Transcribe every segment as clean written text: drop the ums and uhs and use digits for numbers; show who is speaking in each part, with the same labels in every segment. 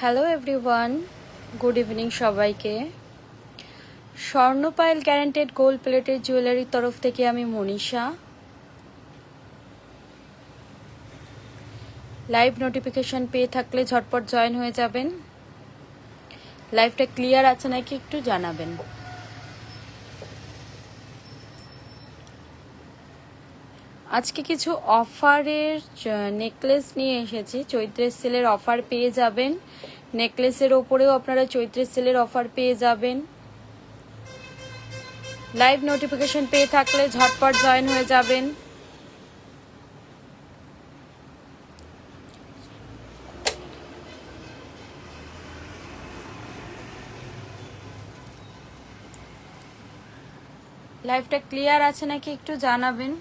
Speaker 1: Hello everyone, good evening সবাইকে। স্বর্ণপাইল guaranteed gold plated জুয়েলারির তরফ থেকে আমি মনীষা। লাইভ নোটিফিকেশন পেয়ে থাকলে ঝটপট জয়েন হয়ে যাবেন। লাইভটা ক্লিয়ার আছে নাকি একটু জানাবেন। আজকে কিছু অফারের নেকলেস নিয়ে এসেছি। চৈত্রের সেলের অফার পেয়ে যাবেন। নেকলেসের ওপরেও আপনারা চৈত্রের সেলের অফার পেয়ে যাবেন। লাইভ নোটিফিকেশন পেয়ে থাকলে ঝটপট জয়েন হয়ে যাবেন। লাইভটা ক্লিয়ার আছে নাকি একটু জানাবেন।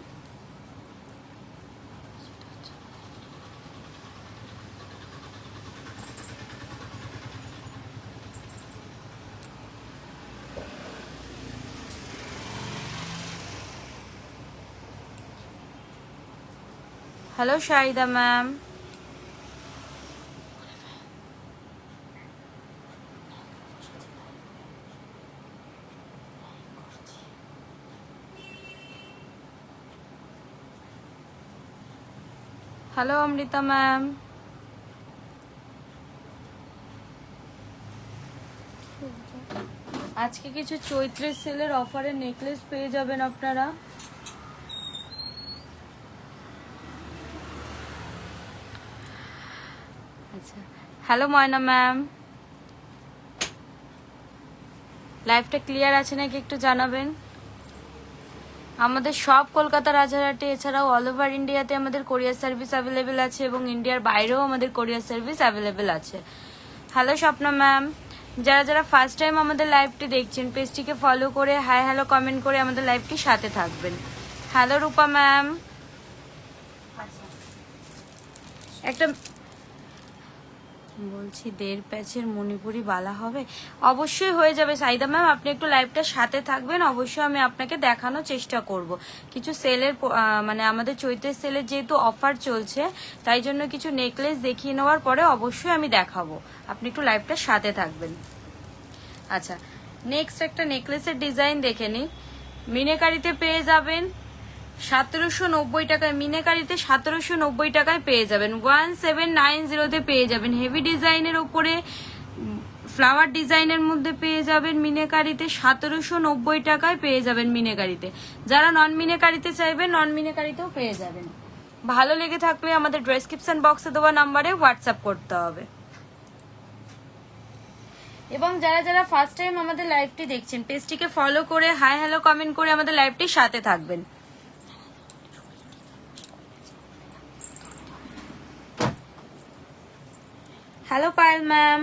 Speaker 1: Hello Shahida ma'am, hello Amrita ma'am. আজকে কিছু চৈত্রের সেলের অফারের নেকলেস পেয়ে যাবেন আপনারা। আচ্ছা, হ্যালো ময়না ম্যাম, লাইভটা ক্লিয়ার আছে নাকি একটু জানাবেন। আমাদের সব কলকাতা রাজারহাটে, এছাড়াও অল ওভার ইন্ডিয়াতে আমাদের কোরিয়ার সার্ভিস অ্যাভেলেবেল আছে এবং ইন্ডিয়ার বাইরেও আমাদের কোরিয়ার সার্ভিস অ্যাভেলেবেল আছে। হ্যালো স্বপ্না ম্যাম, যারা যারা ফার্স্ট টাইম আমাদের লাইভটি দেখছেন পেজটিকে ফলো করে হাই হ্যালো কমেন্ট করে আমাদের লাইভটির সাথে থাকবেন। হ্যালো রূপা ম্যাম, একটা বলছি 1.5 প্যাচের মণিপুরি বালা হবে? অবশ্যই হয়ে যাবে সাইদা ম্যাম, আপনি একটু লাইভটার সাথে থাকবেন। অবশ্যই আমি আপনাকে দেখানোর চেষ্টা করব। কিছু সেলের মানে আমাদের চৈত্রের সেলের যেহেতু অফার চলছে, তাই জন্য কিছু নেকলেস দেখিয়ে নেওয়ার পরে অবশ্যই আমি দেখাবো। আপনি একটু লাইভটার সাথে থাকবেন। আচ্ছা, নেক্সট একটা নেকলেসের ডিজাইন দেখে নিই। মিনেকারিতে পেয়ে যাবেন 1790 টাকায়। মিনেকারিতে 1790 টাকায় পেয়ে যাবেন। 1790-তে পেয়ে যাবেন। হেভি ডিজাইনের উপরে ফ্লাওয়ার ডিজাইনের মধ্যে পেয়ে যাবেন মিনেকারিতে 1790 টাকায় পেয়ে যাবেন মিনেকারিতে। যারা নন মিনেকারিতে চাইবেন নন মিনেকারিতেও পেয়ে যাবেন। ভালো লেগে থাকলে আমাদের ডেসক্রিপশন বক্সে দেওয়া নাম্বারে হোয়াটসঅ্যাপ করতে হবে। এবং যারা যারা ফার্স্ট টাইম আমাদের লাইভটি দেখছেন পেজটিকে ফলো করে হাই হ্যালো কমেন্ট করে আমাদের লাইভটির সাথে থাকবেন। হ্যালো পায়েল ম্যাম,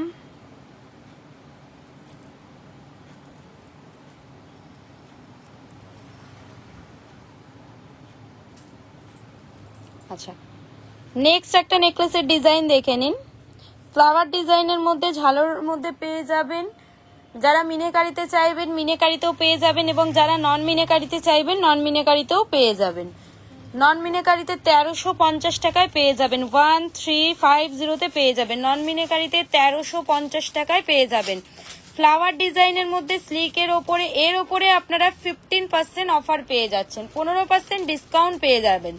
Speaker 1: আচ্ছা নেক্সট একটা নেকলেসের ডিজাইন দেখে নিন। ফ্লাওয়ার ডিজাইনের মধ্যে ঝালোর মধ্যে পেয়ে যাবেন। যারা মিনেকারিতে চাইবেন মিনেকারিতেও পেয়ে যাবেন এবং যারা নন মিনেকারিতে চাইবেন নন মিনেকারিতেও পেয়ে যাবেন। নন মিনেকারিতে 1350 টাকায় পেয়ে যাবেন। 1350-তে পেয়ে যাবেন। নন মিনেকারিতে 1350 টাকায় পেয়ে যাবেন। ফ্লাওয়ার ডিজাইনের মধ্যে স্লিকের ওপরে এর ওপরে আপনারা 15% অফার পেয়ে যাচ্ছেন, 15% ডিসকাউন্ট পেয়ে যাবেন।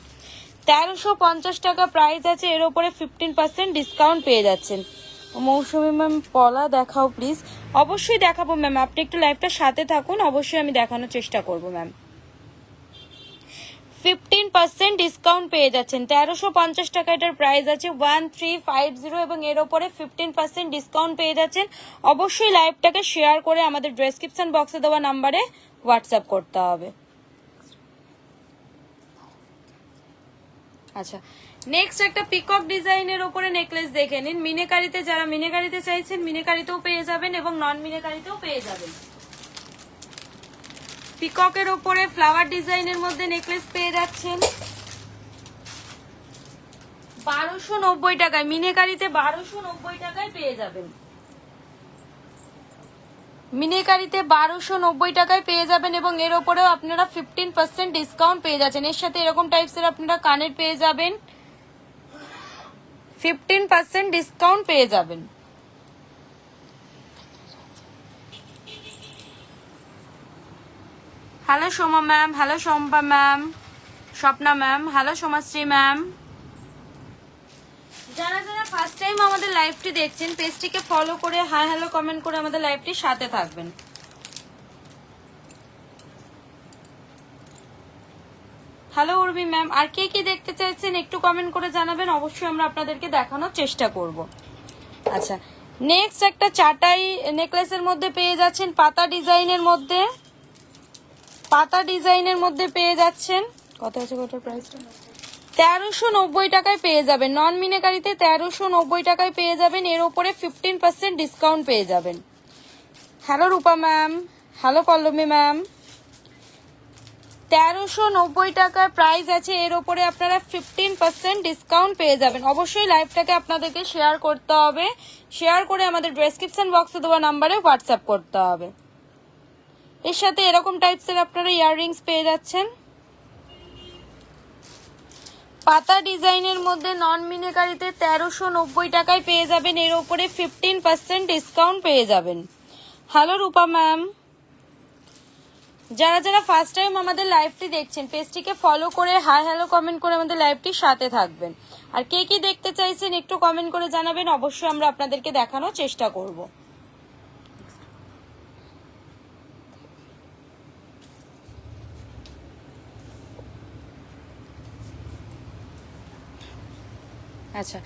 Speaker 1: 1350 টাকা প্রাইস আছে, এর ওপরে 15% ডিসকাউন্ট পেয়ে যাচ্ছেন। মৌসুমী ম্যাম পলা দেখাও প্লিজ। অবশ্যই দেখাবো ম্যাম, আপনি একটু লাইভটার সাথে থাকুন, অবশ্যই আমি দেখানোর চেষ্টা করবো ম্যাম। 15% ডিসকাউন্ট পেয়ে যাচ্ছেন। 1350 টাকা এটার প্রাইস আছে। 1350 এবং এর ওপরে 15% ডিসকাউন্ট পেয়ে যাচ্ছেন। অবশ্যই লাইভটাকে শেয়ার করে আমাদের ডেসক্রিপশন বক্সে দেওয়া নাম্বারে হোয়াটসঅ্যাপ করতে হবে। আচ্ছা, নেক্সট একটা পিকক ডিজাইনের ওপরে নেকলেস দেখে নিন। মিনেকারিতে যারা মিনেকারিতে চাইছেন মিনেকারিতেও পেয়ে যাবেন এবং নন মিনেকারিতেও পেয়ে যাবেন। পিককের ওপরে ফ্লাওয়ার ডিজাইনের মধ্যে নেকলেস পেয়ে যাচ্ছেন 1290 টাকায়। মিনেকারিতে 1290 টাকায় পেয়ে যাবেন। মিনেকারিতে 1290 টাকায় পেয়ে যাবেন এবং এর ওপরেও আপনারা 15% ডিসকাউন্ট পেয়ে যাচ্ছেন। এর সাথে এরকম টাইপসের আপনারা কানের পেয়ে যাবেন, 15% ডিসকাউন্ট পেয়ে যাবেন। Hello Soma ma'am, hello Shampa ma'am, Swapna ma'am, hello Somashree ma'am. যারা যারা ফার্স্ট টাইম আমাদের লাইভটি দেখছেন পেজটিকে ফলো করে হাই হ্যালো কমেন্ট করে আমাদের লাইভটির সাথে থাকবেন। হ্যালো উর্মি ম্যাম, আর কে কি দেখতে চাইছেন একটু কমেন্ট করে জানাবেন, অবশ্যই আমরা আপনাদেরকে দেখানোর চেষ্টা করব। আচ্ছা, নেক্সট একটা চাটাই নেকলেসের মধ্যে পেয়ে যাচ্ছেন, পাতা ডিজাইনের মধ্যে, পাতা ডিজাইনের মধ্যে পেয়ে যাচ্ছেন। কত আছে কটার প্রাইসটা? 1390 টাকায় পেয়ে যাবেন। নন মিনাকারিতে 1390 টাকায় পেয়ে যাবেন, এর উপরে 15% ডিসকাউন্ট পেয়ে যাবেন। হ্যালো রূপা ম্যাম, হ্যালো পল্লবী ম্যাম। 1390 টাকার প্রাইস আছে, এর উপরে আপনারা 15% ডিসকাউন্ট পেয়ে যাবেন। অবশ্যই লাইভটাকে আপনাদেরকে শেয়ার করতে হবে, শেয়ার করে আমাদের ডেসক্রিপশন বক্সে দেওয়া নাম্বারে হোয়াটসঅ্যাপ করতে হবে। এর সাথে এরকম টাইপসের আপনারা ইয়াররিংস পেয়ে যাচ্ছেন। পাতা ডিজাইনের মধ্যে নন মিনাকারিতে 1390 টাকায় পেয়ে যাবেন, এর উপরে 15% ডিসকাউন্ট পেয়ে যাবেন। হ্যালো রূপা ম্যাম। যারা যারা ফার্স্ট টাইম আমাদের লাইভটি দেখছেন পেজটিকে ফলো করে হাই হ্যালো কমেন্ট করে আমাদের লাইভটির সাথে থাকবেন। আর কে কি দেখতে চাইছেন একটু কমেন্ট করে জানাবেন, অবশ্যই আমরা আপনাদেরকে দেখানোর চেষ্টা করব। আচ্ছা,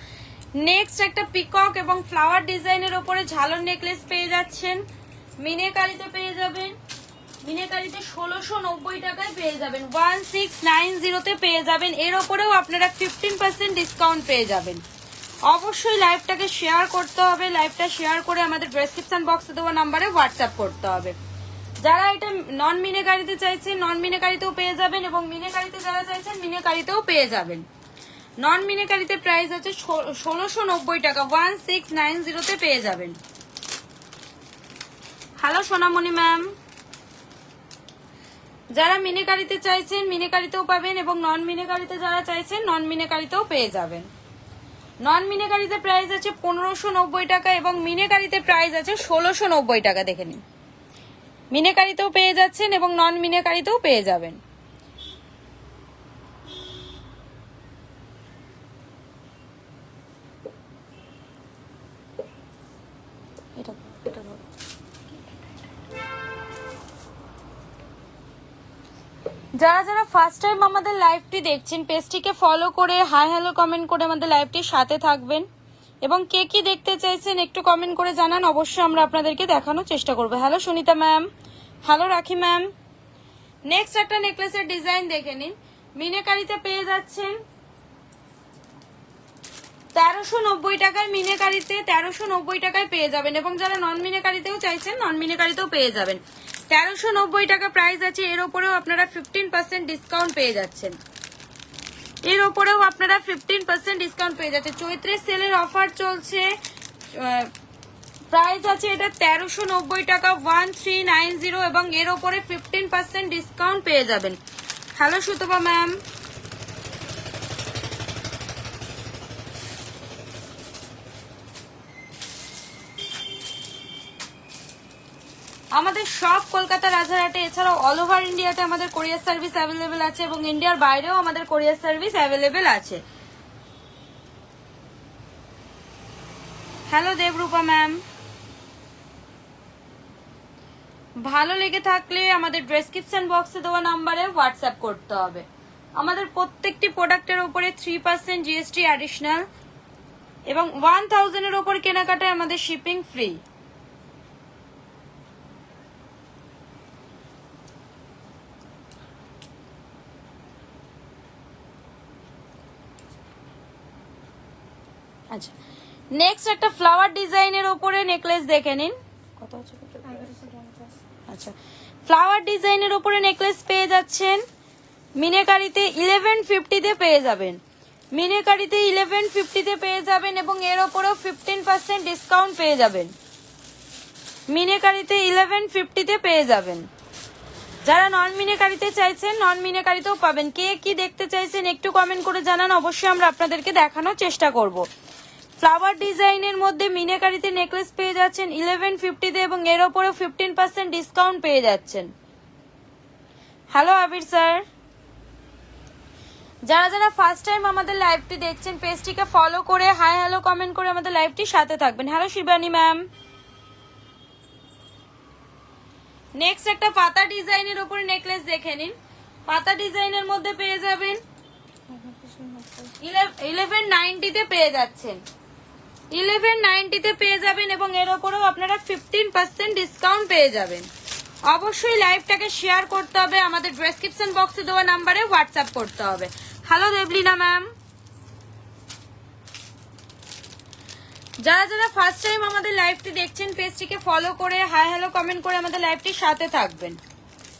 Speaker 1: নেক্সট একটা পিকক এবং ফ্লাওয়ার ডিজাইনের উপরে ঝালর নেকলেস পেয়ে যাচ্ছেন, মিনাকারিতে পেয়ে যাবেন। মিনাকারিতে 1690 টাকায় পেয়ে যাবেন, 1690 পেয়ে যাবেন, এর ওপরেও আপনারা 15% ডিসকাউন্ট পেয়ে যাবেন। অবশ্যই লাইভটাকে শেয়ার করতে হবে, লাইভটা শেয়ার করে আমাদের ডেসক্রিপশন বক্সে দেওয়া নাম্বারে হোয়াটসঅ্যাপ করতে হবে। যারা এটা নন মিনাকারিতে চাইছেন নন মিনাকারিতেও পেয়ে যাবেন, এবং মিনাকারিতে যারা চাইছেন মিনাকারিতেও পেয়ে যাবেন। নন মিনাকারিতে প্রাইস আছে 1690 টাকা, 1690 পেয়ে যাবেন। হ্যালো সোনামণি ম্যাম। যারা মিনাকারিতে চাইছেন মিনাকারিতেও পাবেন, এবং নন মিনাকারিতে যারা চাইছেন নন মিনাকারিতেও পেয়ে যাবেন। নন মিনাকারিতে প্রাইস আছে 1590 টাকা, এবং মিনাকারিতে প্রাইস আছে 1690 টাকা। দেখে নিন, মিনাকারিতেও পেয়ে যাচ্ছেন এবং নন মিনাকারিতেও পেয়ে যাবেন। যারা যারা ফার্স্ট টাইম আমাদের লাইভটি দেখছেন পেজটিকে ফলো করে হাই হ্যালো কমেন্ট করে আমাদের লাইভটির সাথে থাকবেন, এবং কে কি দেখতে চাইছেন একটু কমেন্ট করে জানান, অবশ্যই আমরা আপনাদেরকে দেখানোর চেষ্টা করবো। হ্যালো সুনিতা ম্যাম, হ্যালো রাখি ম্যাম। নেক্সট একটা নেকলেসের ডিজাইন দেখে নিন, মিনাকারিতে পেয়ে যাচ্ছেন 1390 টাকায়, মিনাকারিতে 1390 টাকায় পেয়ে যাবেন, এবং যারা নন মিনাকারিতেও চাইছেন নন মিনাকারিতেও পেয়ে যাবেন। 1390 টাকা প্রাইস আছে, এর উপরেও আপনারা 15% ডিসকাউন্ট পেয়ে যাচ্ছেন, এর উপরেও আপনারা 15% ডিসকাউন্ট পেয়ে যাচ্ছেন। চৈত্রের সেলের অফার চলছে, প্রাইস আছে এটা 1390 টাকা, 1390, এবং এর উপরে 15% ডিসকাউন্ট পেয়ে যাবেন। Hello Sutapa ma'am. আমাদের সব কলকাতা রাজারহাটে, এছাড়াও অল ওভার ইন্ডিয়াতে আমাদের কোরিয়ার সার্ভিস অ্যাভেলেবেল আছে, এবং ইন্ডিয়ার বাইরেও আমাদের কোরিয়ার সার্ভিস অ্যাভেলেবেল আছে। Hello Debrupa ma'am. ভালো লেগে থাকলে আমাদের ডেসক্রিপশন বক্সে দেওয়া নাম্বারে হোয়াটসঅ্যাপ করতে হবে। আমাদের প্রত্যেকটি প্রোডাক্টের উপরে 3% জিএসটি অ্যাডিশনাল, এবং 1000-এর উপর কেনাকাটায় আমাদের শিপিং ফ্রি। আচ্ছা, নেক্সট একটা ফ্লাওয়ার ডিজাইনের উপরে নেকলেস দেখে নিন, কত আছে? আচ্ছা, ফ্লাওয়ার ডিজাইনের উপরে নেকলেস পেয়ে যাচ্ছেন, মিনাকারিতে 1150-তে পেয়ে যাবেন, মিনাকারিতে 1150-তে পেয়ে যাবেন, এবং এর উপরেও 15% ডিসকাউন্ট পেয়ে যাবেন। মিনাকারিতে 1150-তে পেয়ে যাবেন। যারা নন মিনাকারিতে চাইছেন নন মিনাকারিতেও পাবেন। কে কি দেখতে চাইছেন একটু কমেন্ট করে জানান, অবশ্যই আমরা আপনাদেরকে দেখানোর চেষ্টা করব। ফ্লাওয়ার ডিজাইনের মধ্যে মিনাকারিতে নেকলেস পেয়ে যাচ্ছেন 1150-তে, এবং এর উপরেও 15% ডিসকাউন্ট পেয়ে যাচ্ছেন। হ্যালো আবির স্যার। যারা যারা ফার্স্ট টাইম আমাদের লাইভটি দেখছেন পেজটিকে ফলো করে হাই হ্যালো কমেন্ট করে আমাদের লাইভটির সাথে থাকবেন। Hello Shivani ma'am. নেক্সট একটা পাতা ডিজাইনের উপরে নেকলেস দেখে নিন। পাতা ডিজাইনের মধ্যে পেয়ে যাবেন 1190-তে পেয়ে যাচ্ছেন, 1190-তে পেয়ে যাবেন এবং এর উপরেও আপনারা 15% ডিসকাউন্ট পেয়ে যাবেন। অবশ্যই লাইভটাকে শেয়ার করতে হবে, আমাদের ডেসক্রিপশন বক্সে দেওয়া নাম্বারে হোয়াটসঅ্যাপ করতে হবে। Hello Deblina ma'am. যারা যারা ফার্স্ট টাইম আমাদের লাইভটি দেখছেন পেজটিকে ফলো করে হাই হ্যালো কমেন্ট করে আমাদের লাইভটির সাথে থাকবেন।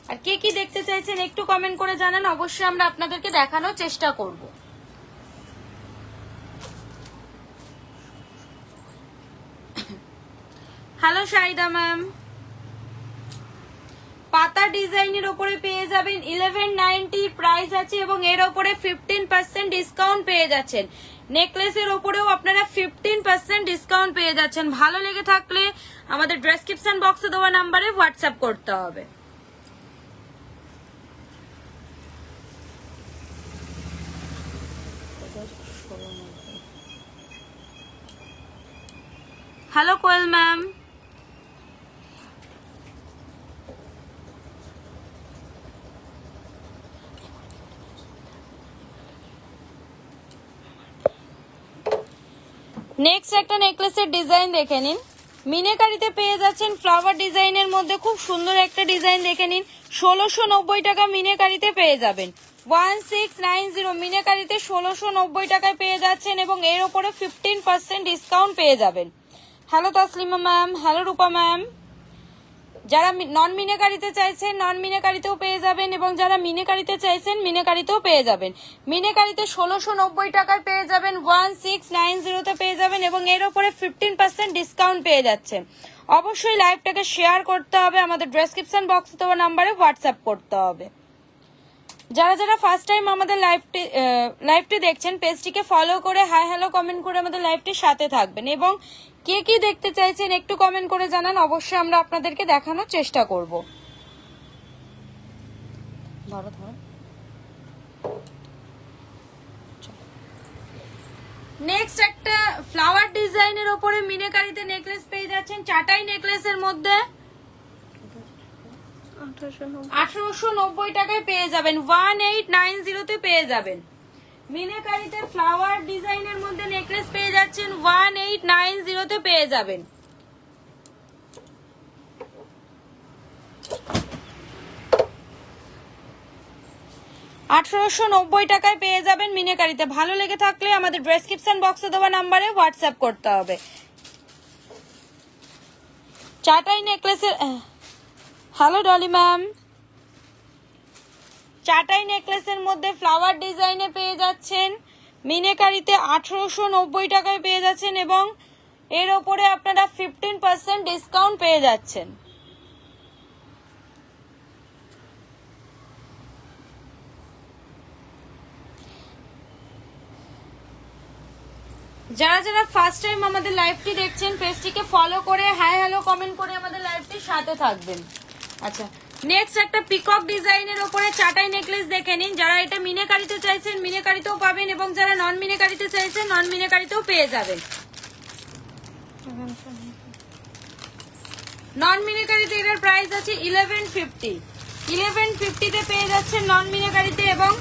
Speaker 1: আর কে কি দেখতে চাইছেন একটু কমেন্ট করে জানান, অবশ্যই আমরা আপনাদেরকে দেখানোর চেষ্টা করব। Hello Shahida ma'am. পাতা ডিজাইনের উপরে পেয়ে যাবেন 1190 প্রাইস আছে এবং এর উপরে 15% ডিসকাউন্ট পেয়ে যাচ্ছেন। নেকলেসের উপরেও আপনারা 15% ডিসকাউন্ট পেয়ে যাচ্ছেন। ভালো লেগে থাকলে আমাদের ডেসক্রিপশন বক্সে দেওয়া নাম্বারে হোয়াটসঅ্যাপ করতে হবে। হ্যালো কোয়েল ম্যাম। নেক্সট একটা নেকলেসের ডিজাইন দেখে নিন। মিনাকারিতে পেয়ে যাচ্ছেন ফ্লাওয়ার ডিজাইনের মধ্যে খুব সুন্দর একটা ডিজাইন দেখে নিন। 1690 টাকা মিনাকারিতে পেয়ে যাবেন। 1690 মিনাকারিতে 1690 টাকায় পেয়ে যাচ্ছেন এবং এর উপরে 15% ডিসকাউন্ট পেয়ে যাবেন। Hello Taslima ma'am. হ্যালো রূপা ম্যাম। যারা নন মিনাকারিতে চাইছেন নন মিনাকারিতেও পেয়ে যাবেন এবং যারা মিনাকারিতে চাইছেন মিনাকারিতেও পেয়ে যাবেন। মিনাকারিতে 1690 টাকায় পেয়ে যাবেন, 1690-তে পেয়ে যাবেন এবং এর উপরে 15% ডিসকাউন্ট পেয়ে যাচ্ছে। অবশ্যই লাইভটাকে শেয়ার করতে হবে, আমাদের ডেসক্রিপশন বক্সে দেওয়া নাম্বারে হোয়াটসঅ্যাপ করতে হবে। যারা যারা ফার্স্ট টাইম আমাদের লাইভটি দেখছেন পেজটিকে ফলো করে হাই হ্যালো কমেন্ট করে আমাদের লাইভটির সাথে থাকবেন এবং কে কি দেখতে চাইছেন একটু কমেন্ট করে জানান, অবশ্যই আমরা আপনাদেরকে দেখানোর চেষ্টা করব। নেক্সট একটা ফ্লাওয়ার ডিজাইনের উপরে মিনাকারিতে নেকলেস পেয়ে যাচ্ছেন, চাটাই নেকলেসের মধ্যে 1890 টাকায় পেয়ে যাবেন, 1890-তে পেয়ে যাবেন। মিনাকারিতে ফ্লাওয়ার ডিজাইনের মধ্যে নেকলেস পেয়ে যাচ্ছেন, 1890-তে পেয়ে যাবেন। টাকায় পেয়ে যাবেন মিনাকারিতে। ভালো লেগে থাকলে আমাদের ডেসক্রিপশন বক্সে দেওয়া নাম্বারে হোয়াটসঅ্যাপ করতে হবে। চাটাই নেকলেসের হ্যালো ডলি ম্যাম। চাটাই নেকলেসের মধ্যে ফ্লাওয়ার ডিজাইনে পেয়ে যাচ্ছেন, মিনাকারিতে 1890 টাকায় পেয়ে যাচ্ছেন এবং এর ওপরে আপনারা 15% ডিসকাউন্ট পেয়ে যাচ্ছেন। যারা যারা ফার্স্ট টাইম আমাদের লাইভটি দেখছেন পেজটিকে ফলো করে হাই হ্যালো কমেন্ট করে আমাদের লাইভটির সাথে থাকবেন। আচ্ছা, নেক্সট একটা পিকক ডিজাইনের উপরে চাটাই নেকলেস দেখে নিন। যারা এটা মিনাকারিতে চাইছেন মিনাকারিতেও পাবেন এবং যারা নন মিনাকারিতে চাইছেন নন মিনাকারিতেও পেয়ে যাবেন। নন মিনাকারিতে এটার প্রাইস আছে 1150। 1150-তে পেয়ে যাচ্ছেন নন মিনাকারিতে এবং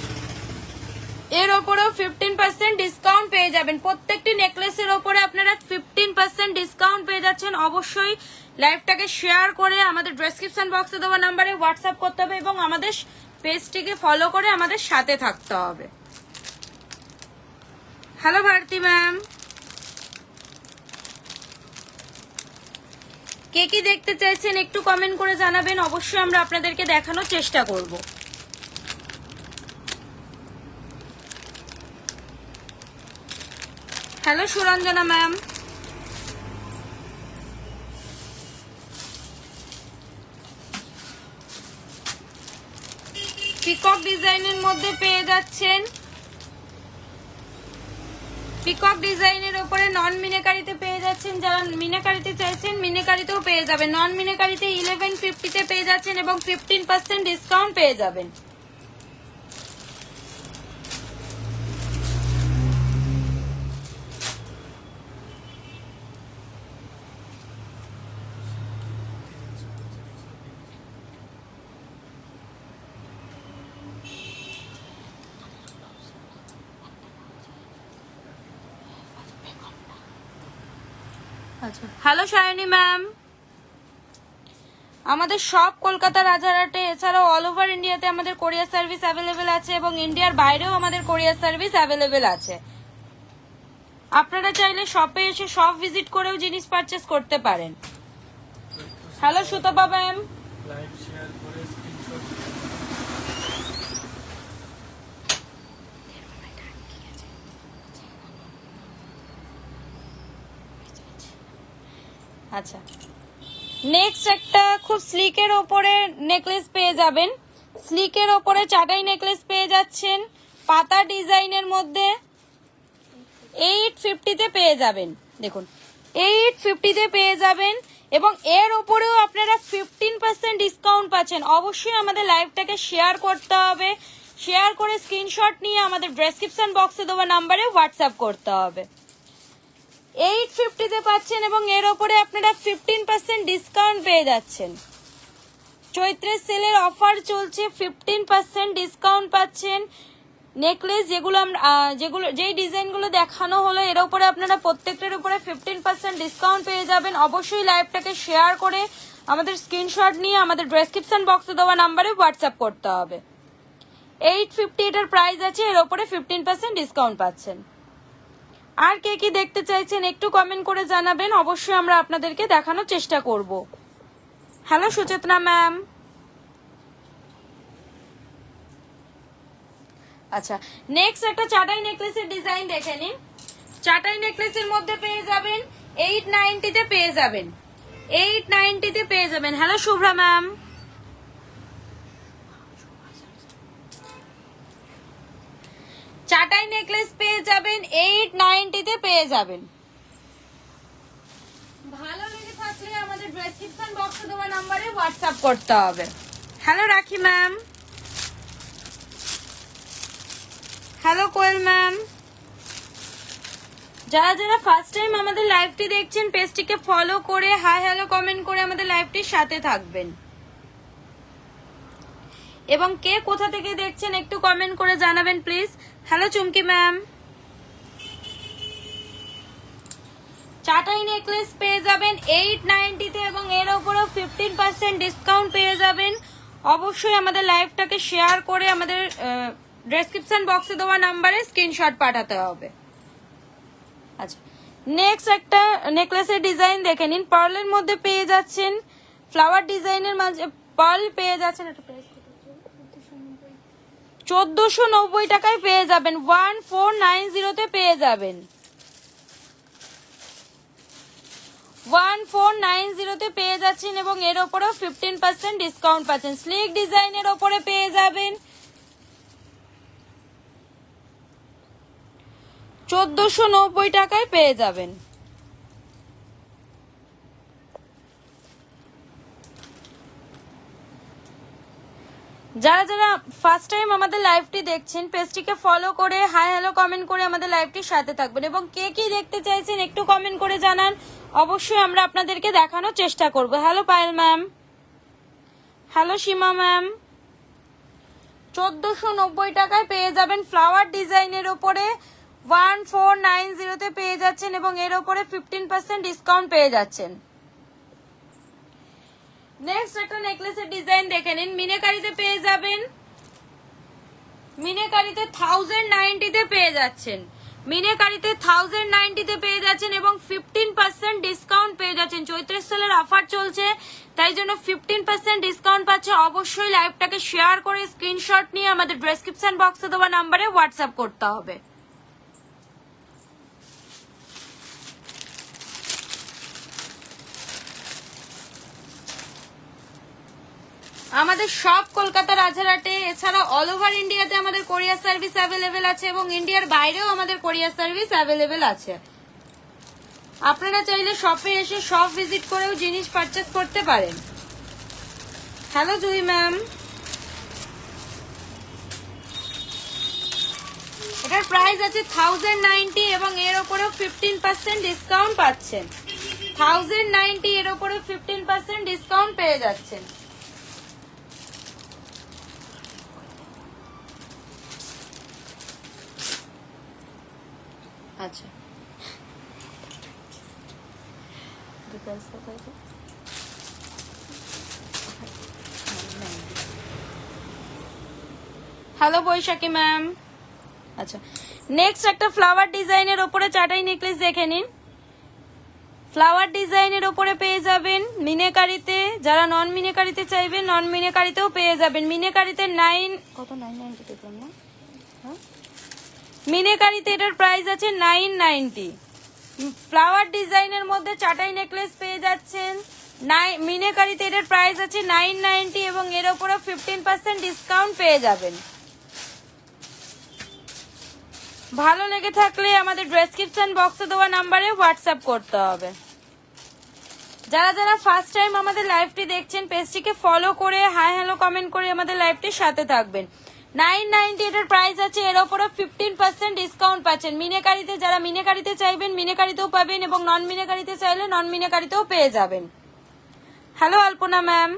Speaker 1: এর ওপরেও 15% ডিসকাউন্ট পেয়ে যাবেন। প্রত্যেকটি নেকলেসের ওপরে আপনারা 15% ডিসকাউন্ট পেয়ে যাচ্ছেন। অবশ্যই লাইভটাকে শেয়ার করে আমাদের ডেসক্রিপশন বক্সে দেওয়া নাম্বারে হোয়াটসঅ্যাপ করতে হবে এবং আমাদের পেজটিকে ফলো করে আমাদের সাথে থাকতে হবে। Hello Bharati ma'am. কে কি দেখতে চাইছেন একটু কমেন্ট করে জানাবেন, অবশ্যই আমরা আপনাদেরকে দেখানোর চেষ্টা করব। Hello Suranjana ma'am. পিকক ডিজাইনের মধ্যে পেয়ে যাচ্ছেন পিকক ডিজাইনের ওপরে নন মিনাকারিতে পেয়ে যাচ্ছেন, যারা মিনাকারিতে চাইছেন মিনাকারিতেও পেয়ে যাবেন। নন মিনাকারিতে 1150-তে পেয়ে যাচ্ছেন এবং 15% ডিসকাউন্ট পেয়ে যাবেন। আচ্ছা, হ্যালো শায়নি ম্যাম, আমাদের সব কলকাতা রাজারহাটে, এছাড়াও অল ওভার ইন্ডিয়াতে আমাদের কোরিয়ার সার্ভিস অ্যাভেলেবেল আছে এবং ইন্ডিয়ার বাইরেও আমাদের কোরিয়ার সার্ভিস অ্যাভেলেবেল আছে। আপনারা চাইলে শপে এসে শপ ভিজিট করেও জিনিস পারচেস করতে পারেন। হ্যালো সুতপা ম্যাম, আচ্ছা নেক্সট একটা খুব স্লিকের ওপরে নেকলেস পেয়ে যাবেন। স্লিকের ওপরে চাটাই নেকলেস পেয়ে যাচ্ছেন পাতা ডিজাইনের মধ্যে, 850-তে পেয়ে যাবেন। দেখুন 850-তে পেয়ে যাবেন এবং এর ওপরেও আপনারা 15% ডিসকাউন্ট পাচ্ছেন। অবশ্যই আমাদের লাইভটাকে শেয়ার করতে হবে, শেয়ার করে স্ক্রিনশট নিয়ে আমাদের ডেসক্রিপশন বক্সে দেওয়া নাম্বারে হোয়াটসঅ্যাপ করতে হবে। 850-তে পাচ্ছেন এবং এর ওপরে আপনারা 15% ডিসকাউন্ট পেয়ে যাচ্ছেন। চৈত্রের সেলের অফার চলছে, 15% ডিসকাউন্ট পাচ্ছেন। নেকলেস যেই ডিজাইনগুলো দেখানো হলো এর উপরে আপনারা প্রত্যেকটার উপরে 15% ডিসকাউন্ট পেয়ে যাবেন। অবশ্যই লাইভটাকে শেয়ার করে আমাদের স্ক্রিনশট নিয়ে আমাদের ডেসক্রিপশন বক্সে দেওয়া নাম্বারে হোয়াটসঅ্যাপ করতে হবে। 850 এটার প্রাইস আছে, এর উপরে 15% ডিসকাউন্ট পাচ্ছেন। আর কে কি দেখতে চাইছেন একটু কমেন্ট করে জানাবেন, অবশ্যই আমরা আপনাদেরকে দেখানোর চেষ্টা করব। হ্যালো সুচেতনা ম্যাম, আচ্ছা নেক্সট একটা চাটাই নেকলেসের ডিজাইন দেখে নিন। চাটাই নেকলেসের মধ্যে পেয়ে যাবেন 890-তে পেয়ে যাবেন, 890-তে পেয়ে যাবেন। হ্যালো শুভ্রা ম্যাম, চাটাই নেকলেস পেয়ে যাবেন 890-তে পেয়ে যাবেন। ভালো লেগে থাকলে আমাদের ডেসক্রিপশন বক্সে দেওয়া নম্বরে হোয়াটসঅ্যাপ করতে হবে। হ্যালো রাখি ম্যাম, হ্যালো কোয়েল ম্যাম, যারা যারা ফার্স্ট টাইম আমাদের লাইভটি দেখছেন পেজটিকে ফলো করে হাই হ্যালো কমেন্ট করে আমাদের লাইভটির সাথে থাকবেন এবং কে কোথা থেকে দেখছেন একটু কমেন্ট করে জানাবেন প্লিজ। হ্যালো চুমকি ম্যাম, চাটাই নেকলেস পেয়ে যাবেন 890-তে এবং এর উপরেও 15% ডিসকাউন্ট পেয়ে যাবেন। অবশ্যই আমাদের লাইভটাকে শেয়ার করে আমাদের ডেসক্রিপশন বক্সে দেওয়া নাম্বারে স্ক্রিনশট পাঠাতে হবে। আচ্ছা নেক্সট একটা নেকলেসের ডিজাইন দেখে নিন। পার্লের মধ্যে পেয়ে যাচ্ছেন ফ্লাওয়ার ডিজাইনের মাঝে পার্ল পেয়ে যাচ্ছেন, 1490 টাকায় পেয়ে যাবেন, 1490-তে পেয়ে যাবেন, 1490-তে পেয়ে যাচ্ছেন এবং এর ওপরেও 15% ডিসকাউন্ট পাচ্ছেন। স্লিক ডিজাইনের ওপরে পেয়ে যাবেন 1490 টাকায় পেয়ে যাবেন। যারা যারা ফার্স্ট টাইম আমাদের লাইভটি দেখছেন পেজটিকে ফলো করে হাই হ্যালো কমেন্ট করে আমাদের লাইভটির সাথে থাকবেন এবং কে কি দেখতে চাইছেন একটু কমেন্ট করে জানান, অবশ্যই আমরা আপনাদেরকে দেখানোর চেষ্টা করব। হ্যালো পায়েল ম্যাম, হ্যালো সীমা ম্যাম, 1490 টাকায় পেয়ে যাবেন ফ্লাওয়ার ডিজাইনের ওপরে, 1490-তে পেয়ে যাচ্ছেন এবং এর ওপরে 15% ডিসকাউন্ট পেয়ে যাচ্ছেন। নেক্সট একটা নেকলেসের ডিজাইন দেখে নিন। মিনাকারিতে পেয়ে যাবেন, মিনাকারিতে 1090-তে পেয়ে যাচ্ছেন, মিনাকারিতে 1090-তে পেয়ে যাচ্ছেন এবং 15% ডিসকাউন্ট পেয়ে যাচ্ছেন। চৈত্রের সেলের অফার চলছে তাই জন্য 15% ডিসকাউন্ট পাচ্ছে। অবশ্যই লাইভটাকে শেয়ার করে স্ক্রিনশট নিয়ে আমাদের ডেসক্রিপশন বক্সে দেওয়া নাম্বারে হোয়াটসঅ্যাপ করতে হবে। আমাদের সব কলকাতা রাজারহাটে, এছাড়া অল ওভার ইন্ডিয়াতে আমাদের কোরিয়ার সার্ভিস অ্যাভেলেবেল আছে এবং ইন্ডিয়ার বাইরেও আমাদের কোরিয়ার সার্ভিস অ্যাভেলেবেল আছে। আপনারা চাইলে শপে এসে শপ ভিজিট করেও জিনিস পারচেস করতে পারেন। হ্যালো জুই ম্যাম, এটার প্রাইস আছে 1090 এবং এর উপরেও 15% ডিসকাউন্ট পাচ্ছেন। 1090 এর উপরে 15% ডিসকাউন্ট পেয়ে যাচ্ছেন। আচ্ছা, হ্যালো বৈশাখী ম্যাম। আচ্ছা, নেক্সট একটা ফ্লাওয়ার ডিজাইনের ওপরে চাটাই নেকলেস দেখে নিন। ফ্লাওয়ার ডিজাইনের ওপরে পেয়ে যাবেন মিনেকারিতে। যারা নন মিনেকারিতে চাইবেন নন মিনেকারিতেও পেয়ে যাবেন। মিনেকারিতে 990 দেখলাম না, মিনেকারিতে এটার প্রাইস আছে 990। ফ্লাওয়ার ডিজাইনের মধ্যে চাটাই নেকলেস পেয়ে যাচ্ছেন। মিনেকারিতে এটার প্রাইস আছে 990 এবং এর উপরে 15% ডিসকাউন্ট পেয়ে যাবেন। ভালো লেগে থাকলে আমাদের ডেসক্রিপশন বক্সে দেওয়া নাম্বারে হোয়াটসঅ্যাপ করতে হবে। যারা যারা ফার্স্ট টাইম আমাদের লাইভটি দেখছেন পেজটিকে ফলো করে হাই হ্যালো কমেন্ট করে আমাদের লাইভটির সাথে থাকবেন। 990 এটার প্রাইস আছে, এর উপরে 15% ডিসকাউন্ট পাচ্ছেন। মিনেকারিতে যারা মিনেকারিতে চাইবেন মিনেকারিতেও পাবেন এবং নন মিনেকারিতে চাইলে নন মিনেকারিতেও পেয়ে যাবেন। হ্যালো আলপনা ম্যাম।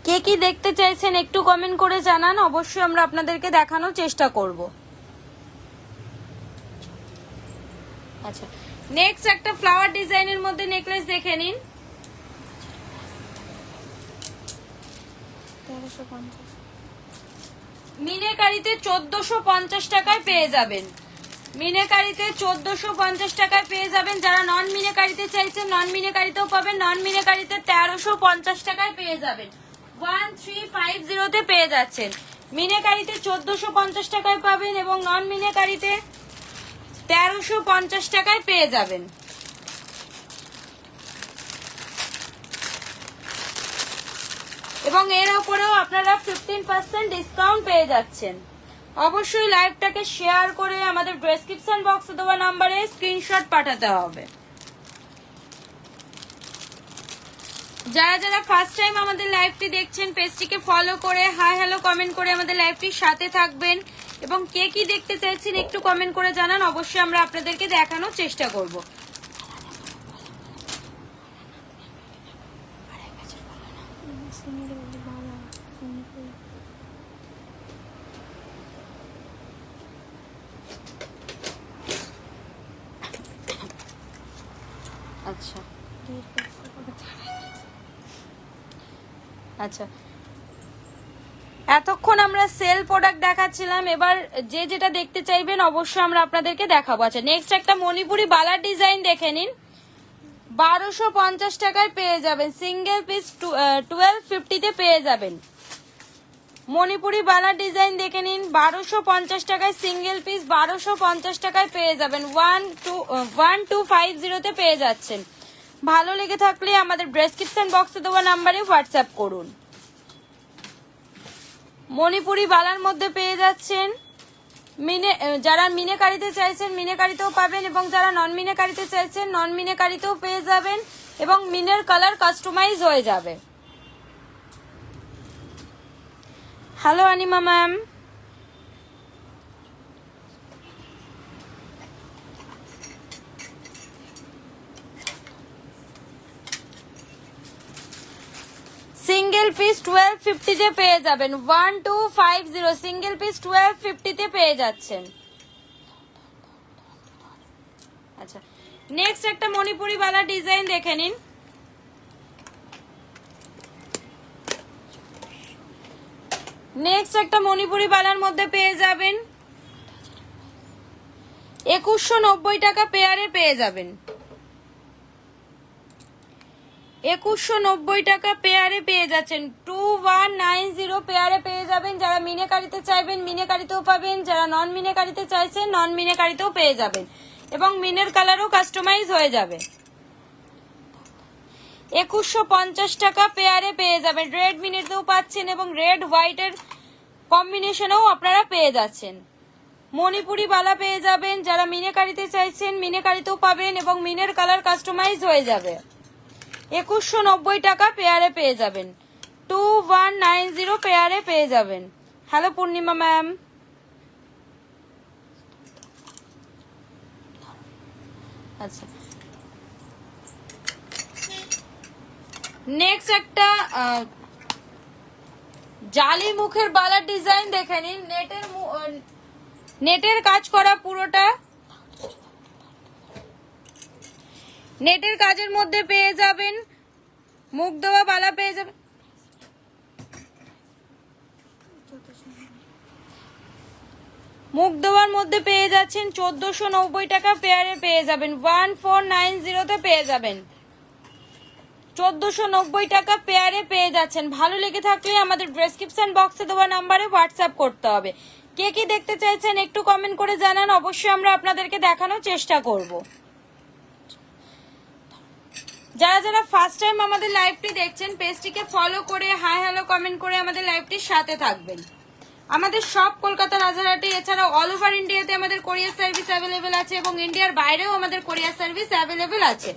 Speaker 1: কে কি দেখতে চাইছেন একটু কমেন্ট করে জানান, অবশ্যই আমরা আপনাদেরকে দেখানোর চেষ্টা করব। আচ্ছা, নেক্সট একটা ফ্লাওয়ার ডিজাইনের মধ্যে নেকলেস দেখে নিন। 1350 মিনেকারিতে 1450 টাকায় পেয়ে যাবেন। মিনেকারিতে 1450 টাকায় পেয়ে যাবেন। যারা নন মিনেকারিতে চাইছেন নন মিনেকারিতেও পাবেন। নন মিনেকারিতে 1350 টাকায় পেয়ে যাবেন। 1350 পেয়ে যাচ্ছেন। মিনেকারিতে 1450 টাকায় পাবেন এবং নন মিনেকারিতে 1350 টাকায় পেয়ে যাবেন। এবং এর উপরেও আপনারা 15% ডিসকাউন্ট পেয়ে যাচ্ছেন। অবশ্যই লাইভটাকে শেয়ার করে আমাদের ডেসক্রিপশন বক্সে দেওয়া নাম্বারে স্ক্রিনশট পাঠাতে হবে। যারা যারা ফার্স্ট টাইম আমাদের লাইভটি দেখছেন পেজটিকে ফলো করে হাই হ্যালো কমেন্ট করে আমাদের লাইভটির সাথে থাকবেন এবং কে কি দেখতে চাইছেন একটু কমেন্ট করে জানান, অবশ্যই আমরা আপনাদেরকে দেখানোর চেষ্টা করব। আচ্ছা আচ্ছা, এতক্ষণ আমরা সেল প্রোডাক্ট দেখাচ্ছিলাম, এবার যে যেটা দেখতে চাইবেন অবশ্যই আমরা আপনাদেরকে দেখাবো। আচ্ছা, নেক্সট একটা মণিপুরি বালার ডিজাইন দেখে নিন। 1250 টাকায় পেয়ে যাবেন। সিঙ্গেল পিস 1250 পেয়ে যাবেন। মণিপুরি বালার ডিজাইন দেখে নিন। 1250 টাকায় সিঙ্গেল পিস 1250 টাকায় পেয়ে যাবেন। 1250 পেয়ে যাচ্ছেন। ভালো লেগে থাকলে আমাদের ডেসক্রিপশন বক্সে দেওয়া নাম্বারে হোয়াটসঅ্যাপ করুন। মণিপুরি বালার মধ্যে পেয়ে যাচ্ছেন। যারা মিনেকারিতে চাইছেন মিনেকারিতেও পাবেন এবং যারা নন মিনেকারিতে চাইছেন নন মিনেকারিতেও পেয়ে যাবেন এবং মিনের কালার কাস্টমাইজ হয়ে যাবে। Hello Anima ma'am. Single piece 1250 পেয়ে যাবেন। 1250 সিঙ্গেল পিস 1250 পেয়ে যাচ্ছেন। আচ্ছা, নেক্সট একটা মণিপুরি বালা ডিজাইন দেখে নিন। নেক্সট একটা মণিপুরি বালার মধ্যে পেয়ে যাবেন 2190 টাকা পেয়ারে পেয়ে যাবেন। 2190 টাকা পেয়ারে পেয়ে যাচ্ছেন। 2190 পেয়ারে পেয়ে যাবেন। যারা মিনেকারিতে চাইবেন মিনেকারিতেও পাবেন, যারা নন মিনেকারিতে চাইছেন নন মিনেকারিতেও পেয়ে যাবেন এবং মিনের কালারও কাস্টমাইজ হয়ে যাবে। 2150 টাকা পেয়ারে পেয়ে যাবেন। রেড মিনেতেও পাচ্ছেন এবং রেড হোয়াইটের কম্বিনেশনেও আপনারা পেয়ে যাচ্ছেন। মণিপুরি বালা পেয়ে যাবেন। যারা মিনেকারিতে চাইছেন মিনেকারিতেও পাবেন এবং মিনের কালার কাস্টমাইজ হয়ে যাবে। 2190 টাকা পেয়ারে পেয়ে যাবেন। 2190 পেয়ারে পেয়ে যাবেন। হ্যালো পূর্ণিমা ম্যাম। আচ্ছা, নেক্সট একটা জালি মুখের বালার ডিজাইন দেখে নিন। নেটের কাজ করা, পুরোটা নেটের কাজের মধ্যে পেয়ে যাবেন। মুখ দেওয়া বালা পেয়ে যাবেন। মুখ দেওয়ার মধ্যে পেয়ে যাচ্ছেন 1490 টাকা পেয়ারে পেয়ে যাবেন। 1490 পেয়ে যাবেন। 1490 টাকা পেয়ারে পেয়ে যাচ্ছেন। ভালো লেগে থাকলে আমাদের ডেসক্রিপশন বক্সে দেওয়া নাম্বারে হোয়াটসঅ্যাপ করতে হবে। কে কি দেখতে চাইছেন একটু কমেন্ট করে জানান, অবশ্যই আমরা আপনাদেরকে দেখানোর চেষ্টা করব। যারা যারা ফার্স্ট টাইম আমাদের লাইভটি দেখছেন পেজটিকে ফলো করে হাই হ্যালো কমেন্ট করে আমাদের লাইভটির সাথে থাকবেন। আমাদের সব কলকাতা রাজারহাটে, এছাড়াও অল ওভার ইন্ডিয়াতে আমাদের কোরিয়ার সার্ভিস অ্যাভেলেবেল আছে এবং ইন্ডিয়ার বাইরেও আমাদের কোরিয়ার সার্ভিস অ্যাভেলেবেল আছে।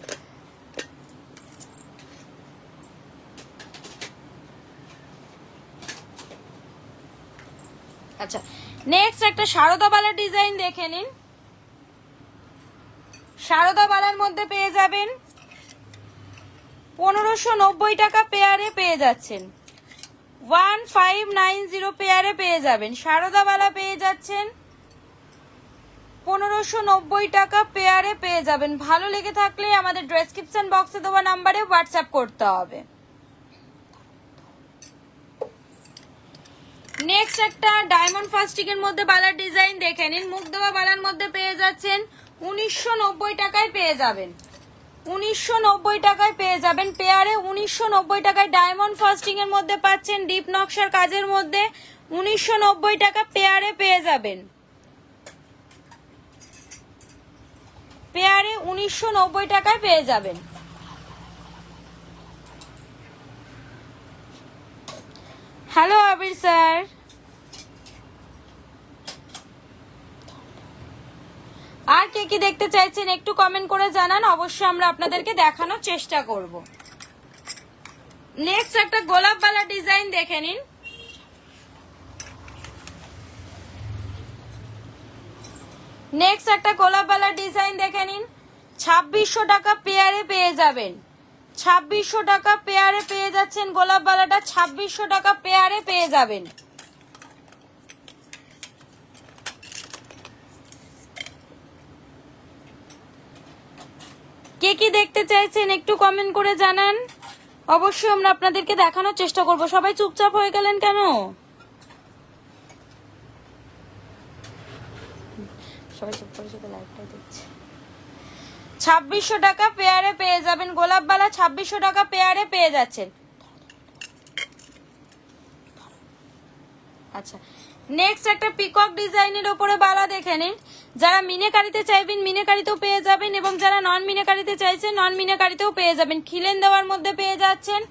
Speaker 1: আচ্ছা, নেক্সট একটা সারদা বালার ডিজাইন দেখে নিন। সারদা বালার মধ্যে পেয়ে যাবেন 1590 টাকা পেয়ারে পেয়ে যাচ্ছেন। 1590 পেয়ারে পেয়ে যাবেন। সারদা বালা পেয়ে যাচ্ছেন 1590 টাকা পেয়ারে পেয়ে যাবেন। ভালো লেগে থাকলে আমাদের ডেসক্রিপশন বক্সে দেওয়া নাম্বারে হোয়াটসঅ্যাপ করতে হবে। নেক্সট একটা ডায়মন্ড ফাস্টিকের মধ্যে বালার ডিজাইন দেখে নিন। মুখ দেওয়া বালার মধ্যে পেয়ে যাচ্ছেন 1990 টাকায় পেয়ে যাবেন। 1990 টাকায় পেয়ে যাবেন। পেয়ারে 1990 টাকায় ডায়মন্ড ফাস্টিং এর মধ্যে পাচ্ছেন ডিপ নকশার কাজের মধ্যে 1990 টাকা পেয়ারে পেয়ে যাবেন। পেয়ারে 1990 টাকায় পেয়ে যাবেন। হ্যালো আবির স্যার। আর কে কি দেখতে চাইছেন একটু কমেন্ট করে জানান, অবশ্যই আমরা আপনাদেরকে দেখানোর চেষ্টা করব। নেক্সট একটা গোলাপ বালা ডিজাইন দেখে নিন। নেক্সট একটা গোলাপ বালা ডিজাইন দেখে নিন। 2600 টাকা পেয়ারে পেয়ে যাবেন। 2600 টাকা পেয়ারে পেয়ে যাচ্ছেন। গোলাপ বালাটা 2600 টাকা পেয়ারে পেয়ে যাবেন। কে কি দেখতে চাইছেন একটু কমেন্ট করে জানান, অবশ্যই আমরা আপনাদেরকে দেখানোর চেষ্টা করব। সবাই চুপচাপ হয়ে গেলেন কেন? সবাই চুপ করে শুধু লাইভটাই দেখছে। 2600 টাকা পেয়ারে পেয়ে যাবেন। গোলাপ বালা 2600 টাকা পেয়ারে পেয়ে যাচ্ছেন। আচ্ছা, নেক্সট একটা পিকক ডিজাইনের উপরে বালা দেখে নিন। যারা মিনেকারিতে চাইবেন মিনেকারিতেও পেয়ে যাবেন এবং যারা নন মিনেকারিতে চাইছেন নন মিনেকারিতেও পেয়ে যাবেন। খিলেন দেওয়ার মধ্যে পেয়ে যাচ্ছেন।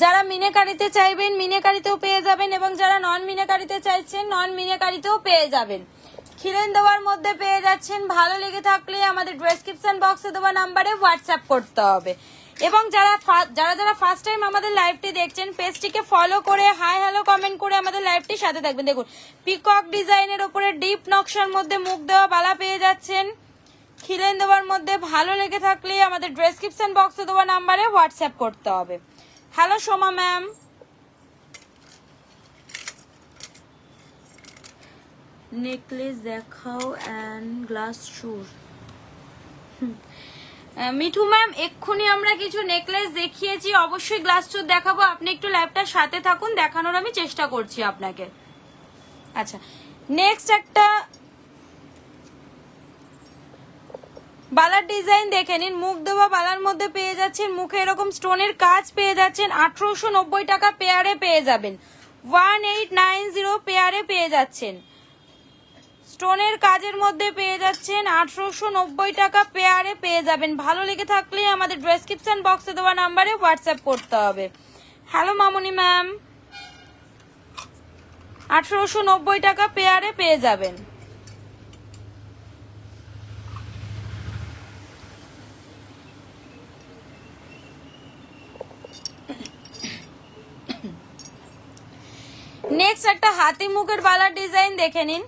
Speaker 1: যারা মিনেকারিতে চাইবেন মিনেকারিতেও পেয়ে যাবেন এবং যারা নন মিনেকারিতে চাইছেন নন মিনেকারিতেও পেয়ে যাবেন। খিলেন দেওয়ার মধ্যে পেয়ে যাচ্ছেন। ভালো লেগে থাকলে আমাদের ডেসক্রিপশন বক্সে দেওয়া নাম্বারে হোয়াটসঅ্যাপ করতে হবে। এবং যারা যারা ফার্স্ট টাইম আমাদের লাইভটি দেখছেন পেজটিকে ফলো করে হাই হ্যালো কমেন্ট করে আমাদের লাইভটির সাথে থাকবেন। দেখুন, পিকক ডিজাইনের উপরে ডিপ নকশার মধ্যে মুখ দেওয়া বালা পেয়ে যাচ্ছেন। খিলেন দেওয়ার মধ্যে ভালো লেগে থাকলে আমাদের ডেসক্রিপশন বক্সে দেওয়া নাম্বারে হোয়াটসঅ্যাপ করতে হবে। Hello Soma ma'am. নেকলেস দেখাও and glass shoes. Mithu ma'am, এক্ষুনি আমরা কিছু নেকলেস দেখিয়েছি, অবশ্যই গ্লাস শুজ দেখাবো। আপনি একটু লাইভটার সাথে থাকুন, দেখানোর আমি চেষ্টা করছি আপনাকে। আচ্ছা, নেক্সট একটা বালার ডিজাইন দেখে নিন, মুখ দেওয়া বালার মধ্যে পেয়ে যাচ্ছেন, মুখে এরকম স্টোনের কাজ পেয়ে যাচ্ছেন, 1890 টাকা পেয়ারে পেয়ে যাবেন, 1890 পেয়ারে পেয়ে যাচ্ছেন, স্টোনের কাজের মধ্যে পেয়ে যাচ্ছেন, 1890 টাকা পেয়ারে পেয়ে যাবেন। ভালো লেগে থাকলে আমাদের ডেসক্রিপশন বক্সে দেওয়া নাম্বারে হোয়াটসঅ্যাপ করতে হবে। হ্যালো মামুনি ম্যাম, 1890 টাকা পেয়ারে পেয়ে যাবেন। নেক্সট একটা হাতি মুখের বালার ডিজাইন দেখে নিন,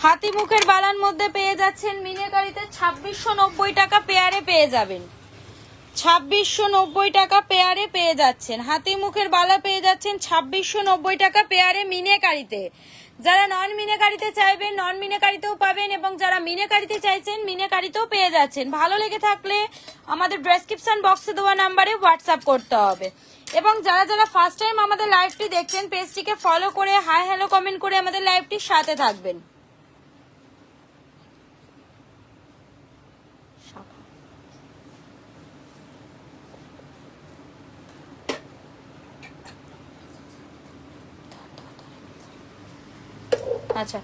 Speaker 1: হাতি মুখের বালার মধ্যে পেয়ে যাচ্ছেন মিনাকারিতে 2690 টাকা পেয়ারে পেয়ে যাবেন, 2690 টাকা পেয়ারে পেয়ে যাচ্ছেন, হাতি মুখের বালা পেয়ে যাচ্ছেন 2690 টাকা পেয়ারে মিনাকারিতে। যারা নন মিনাকারিতে চাইবেন নন মিনাকারিতেও পাবেন, এবং যারা মিনাকারিতে চাইছেন মিনাকারিতেও পেয়ে যাচ্ছেন। ভালো লেগে থাকলে আমাদের ডেসক্রিপশন বক্সে দেওয়া নাম্বারে হোয়াটসঅ্যাপ করতে হবে। এবং যারা যারা ফার্স্ট টাইম আমাদের লাইভটি দেখছেন পেজটিকে ফলো করে হাই হ্যালো কমেন্ট করে আমাদের লাইভটির সাথে থাকবেন। আচ্ছা,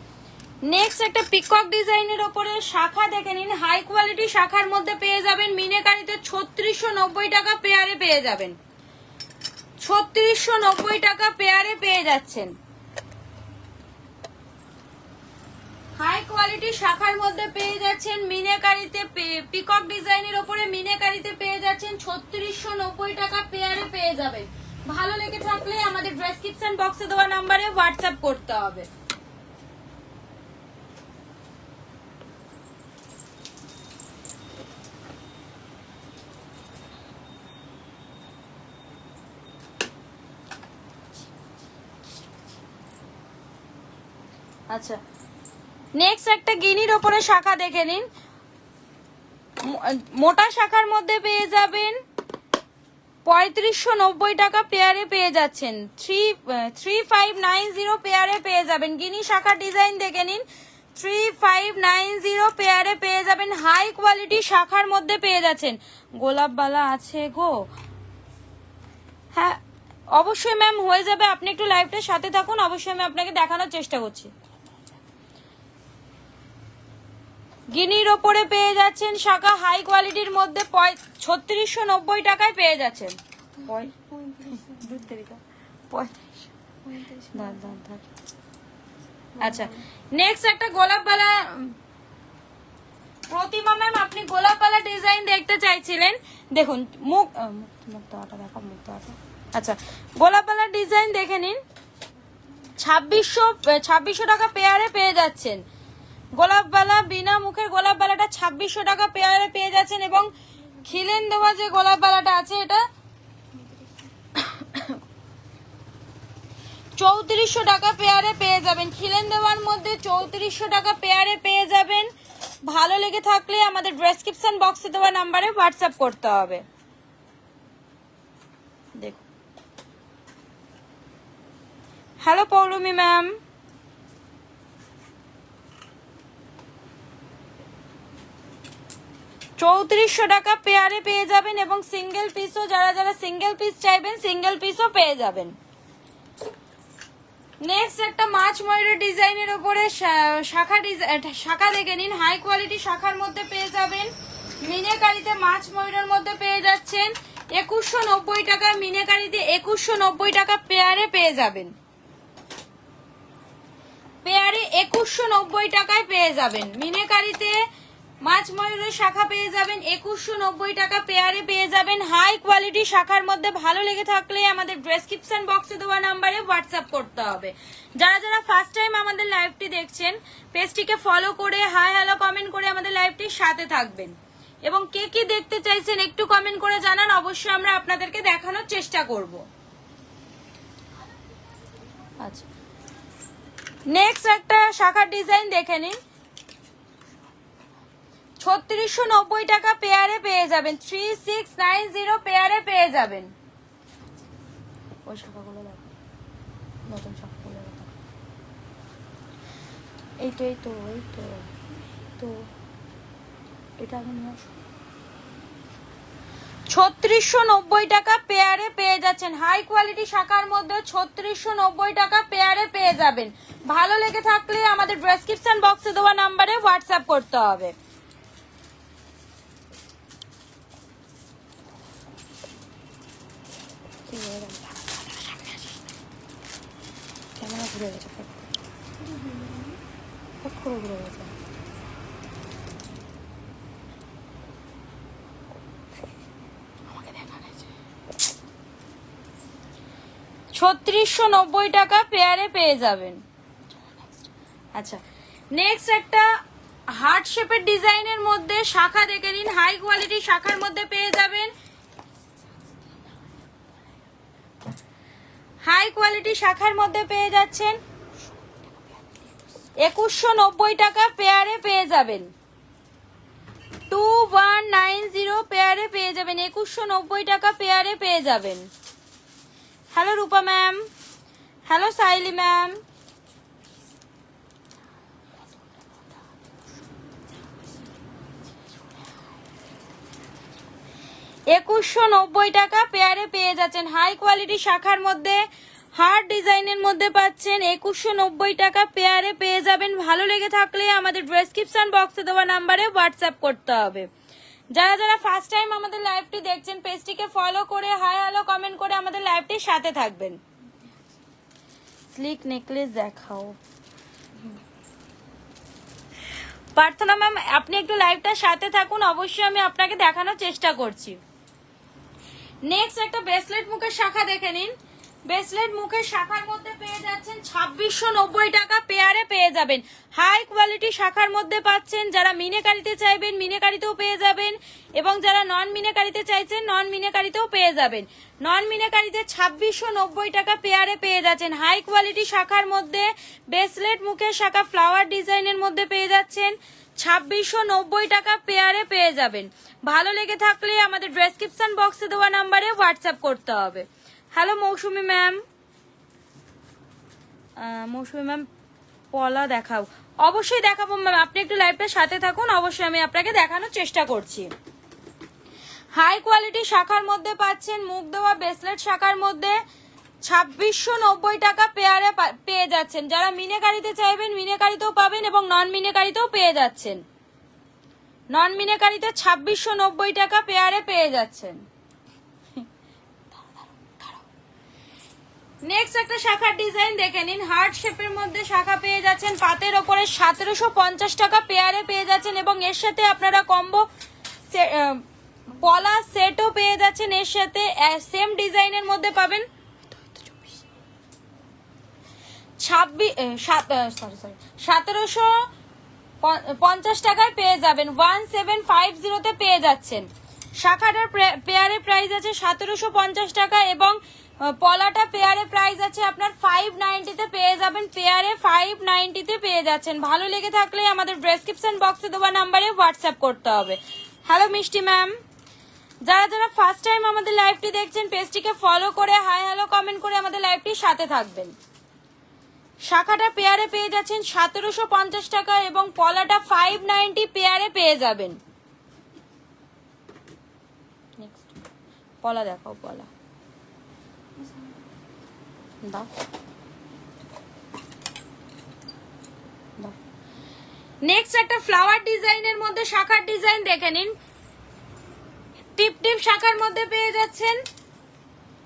Speaker 1: নেক্সট একটা পিকক ডিজাইনের ওপরে শাখা দেখে নিন, হাই কোয়ালিটি শাখার মধ্যে পেয়ে যাবেন মিনাকারিতে 3690 টাকা পেয়ারে পেয়ে যাবেন, 3690 টাকা পেয়ারে পেয়ে যাচ্ছেন। হাই কোয়ালিটি শাখার মধ্যে পেয়ে যাচ্ছেন মিনাকারিতে, পিকক ডিজাইনের ওপরে মিনাকারিতে পেয়ে যাচ্ছেন 3690 টাকা পেয়ারে পেয়ে যাবেন। ভালো লেগে থাকলে আমাদের ডেসক্রিপশন বক্সে দেওয়া নাম্বারে হোয়াটসঅ্যাপ করতে হবে। আচ্ছা, নেক্সট একটা গিনির ওপরে শাখা দেখে নিন, মোটা শাখার মধ্যে পেয়ে যাবেন 3590 টাকা পেয়ারে পেয়ে যাচ্ছেন, 3590 পেয়ারে পেয়ে যাবেন। গিনি শাখার ডিজাইন দেখে নিন, 3590 পেয়ারে পেয়ে যাবেন। হাই কোয়ালিটি শাখার মধ্যে পেয়ে যাচ্ছেন। গোলাপ বালা আছে গো? হ্যাঁ অবশ্যই ম্যাম হয়ে যাবে, আপনি একটু লাইভটার সাথে থাকুন, অবশ্যই আমি আপনাকে দেখানোর চেষ্টা করছি। গিনির ওপরে পেয়ে যাচ্ছেন শাখা, হাই কোয়ালিটির মধ্যে 3690 টাকায় পেয়ে যাচ্ছেন। আচ্ছা, নেক্সট একটা গোলাপ বালা, প্রতিমা ম্যাম আপনি গোলাপ বালা ডিজাইন দেখতে চাইছিলেন, দেখুন মুখ দেওয়াটা দেখো, মুখ দেওয়াটা। আচ্ছা, গোলাপ বালার ডিজাইন দেখে নিন, 2600 টাকা পেয়ারে পেয়ে যাচ্ছেন। গোলাপ বালা বিনা মুখের গোলাপ বালাটা 2600 টাকা পেয়ারে পেয়ে যাচ্ছেন, এবং খিলেন দেওয়া যে গোলাপ বালাটা আছে এটা 3400 টাকা পেয়ারে পেয়ে যাবেন। খিলেন দেওয়ার মধ্যে 3400 টাকা পেয়ারে পেয়ে যাবেন। ভালো লেগে থাকলে আমাদের ডেসক্রিপশন বক্সে দেওয়া নাম্বারে হোয়াটসঅ্যাপ করতে হবে। দেখুন, হ্যালো পৌলমি ম্যাম, চৌত্রিশশো টাকা পেয়ারে পেয়ে যাবেন, এবং সিঙ্গেল পিসও যারা যারা সিঙ্গেল পিস চাইবেন সিঙ্গেল পিসও পেয়ে যাবেন। নেক্সট একটা মাছ ময়ূরের ডিজাইনের উপরে শাখা দেখে নিন, হাই কোয়ালিটি শাখার মধ্যে পেয়ে যাবেন। মিনাকারিতে মাছ ময়ূরের মধ্যে পেয়ে যাচ্ছেন 2190 টাকা, মিনাকারিতে 2190 টাকা পেয়ারে পেয়ে যাবেন, পেয়ারে 2190 টাকায় পেয়ে যাবেন। মিনাকারিতে মাছ ময়ূরের শাখা পেয়ে যাবেন 2190 টাকা পেয়ারে পেয়ে যাবেন। হাই কোয়ালিটি শাখার মধ্যে ভালো লেগে থাকলে আমাদের ডেসক্রিপশন বক্সে দেওয়া নাম্বারে হোয়াটসঅ্যাপ করতে হবে। যারা যারা ফার্স্ট টাইম আমাদের লাইভটি দেখছেন পেজটিকে ফলো করে হাই হ্যালো কমেন্ট করে আমাদের লাইভটির সাথে থাকবেন, এবং কে কি দেখতে চাইছেন একটু কমেন্ট করে জানান, অবশ্যই আমরা আপনাদেরকে দেখানোর চেষ্টা করব। আচ্ছা, নেক্সট একটা শাখার ডিজাইন দেখে নিন, 3690 টাকা পেয়ারে পেয়ে যাবেন, 3690 পেয়ারে পেয়ে যাবেন। ওই শাখাগুলো দেখো, নতুন সব খুলে গেল। এই তো তো এটা আগে নিয়ে আসো। 3690 টাকা পেয়ারে পেয়ে যাচ্ছেন। হাই কোয়ালিটি শাখার মধ্যে 3690 টাকা পেয়ারে পেয়ে যাবেন। ভালো লেগে থাকলে আমাদের ডেসক্রিপশন বক্সে দেওয়া নাম্বারে হোয়াটসঅ্যাপ করতে হবে। ক্যামেরা ঘুরে গেছে, ফট করে ঘুরে গেছে। আমাকে দেখা গেছে। 3690 টাকা পেয়ারে পেয়ে যাবেন। আচ্ছা, নেক্সট একটা হার্ট শেপের ডিজাইনের মধ্যে শাখা দেখে নিন। হাই কোয়ালিটি শাখার মধ্যে পেয়ে যাবেন। হাই কোয়ালিটি শাখার মধ্যে পেয়ে যাচ্ছেন 2190 টাকা পেয়ারে পেয়ে যাবেন। 2190 পেয়ারে পেয়ে যাবেন। 2190 টাকা পেয়ারে পেয়ে যাবেন। হ্যালো রূপা ম্যাম, হ্যালো সাইলি ম্যাম। 2190 টাকা পেয়ারে পেয়ে যাচ্ছেন। হাই কোয়ালিটি শাখার মধ্যে হার্ট ডিজাইনের মধ্যে পাচ্ছেন 2190 টাকা পেয়ারে পেয়ে যাবেন। ভালো লেগে থাকলে আমাদের ডেসক্রিপশন বক্সে দেওয়া নাম্বারে হোয়াটসঅ্যাপ করতে হবে। যারা যারা ফার্স্ট টাইম আমাদের লাইভটি দেখছেন পেজটিকে ফলো করে হাই হ্যালো কমেন্ট করে আমাদের লাইভটির সাথে থাকবেন। স্লিক নেকলেস দেখাও। প্রার্থনা ম্যাম, আপনি একটু লাইভটার সাথে থাকুন, অবশ্যই আমি আপনাকে দেখানোর চেষ্টা করছি। নেক্সট একটা ব্রেসলেট মুখের শাখা দেখে নিন। ব্রেসলেট মুখের শাখার মধ্যে পেয়ে যাচ্ছেন 2690 টাকা পেয়ারে পেয়ে যাবেন। হাই কোয়ালিটি শাখার মধ্যে পাচ্ছেন। যারা মিনেকারিতে চাইবেন মিনেকারিতেও পেয়ে যাবেন, এবং যারা নন মিনেকারিতে চাইছেন নন মিনেকারিতেও পেয়ে যাবেন। নন মিনেকারিতে 2690 টাকা পেয়ারে পেয়ে যাচ্ছেন। হাই কোয়ালিটি শাখার মধ্যে ব্রেসলেট মুখের শাখা ফ্লাওয়ার ডিজাইনের মধ্যে পেয়ে যাচ্ছেন 2690 টাকা পেয়ারে পেয়ে যাবেন। ভালো লেগে থাকলে আমাদের ডেসক্রিপশন বক্সে দেওয়া নাম্বারে হোয়াটসঅ্যাপ করতে হবে। হ্যালো মৌসুমি ম্যাম, মৌসুমি ম্যাম পলা দেখাও। অবশ্যই দেখাবো ম্যাম, আপনি একটু লাইভটার সাথে থাকুন, অবশ্যই আমি আপনাকে দেখানোর চেষ্টা করছি। হাই কোয়ালিটি শাখার মধ্যে পাচ্ছেন মুখ দেওয়া ব্রেসলেট শাখার মধ্যে 2690 টাকা পেয়ারে পেয়ে যাচ্ছেন। যারা মিনেকারিতে চাইবেন মিনেকারিতেও পাবেন, এবং নন মিনেকারিতেও পেয়ে যাচ্ছেন। নন মিনেকারিতে 2690 টাকা পেয়ারে পেয়ে যাচ্ছেন। নেক্সট একটা শাখার ডিজাইন দেখে নিন। হার্ট শেপের মধ্যে শাখা পেয়ে যাচ্ছেন পাতের ওপরে 1750 টাকা পেয়ারে পেয়ে যাচ্ছেন, এবং এর সাথে আপনারা কম্বো পলা সেটও পেয়ে যাচ্ছেন। এর সাথে সেম ডিজাইনের মধ্যে পাবেন 1750 টাকায় পেয়ে যাবেন। 1750 পেয়ে যাচ্ছেন। শাখাটার পেয়ারে প্রাইস আছে 1750 টাকা, এবং পলাটা পেয়ারে প্রাইস আছে আপনার 590 পেয়ে যাবেন। পেয়ারে 590 পেয়ে যাচ্ছেন। ভালো লেগে থাকলে আমাদের ডেসক্রিপশন বক্সে দেওয়া নাম্বারে হোয়াটসঅ্যাপ করতে হবে। হ্যালো মিষ্টি ম্যাম, যারা যারা ফার্স্ট টাইম আমাদের লাইভটি দেখছেন পেজটিকে ফলো করে হাই হ্যালো কমেন্ট করে আমাদের লাইভটির সাথে থাকবেন। শাখাটা পেয়ারে পেয়ে যাচ্ছেন 1750 টাকা, এবং পলাটা 590 পেয়ারে পেয়ে যাবেন। পলা দেখাও, পলা দাও। নেক্সট একটা ফ্লাওয়ার ডিজাইনের মধ্যে শাখার ডিজাইন দেখে নিন। টিপ টিপ শাখার মধ্যে পেয়ে যাচ্ছেন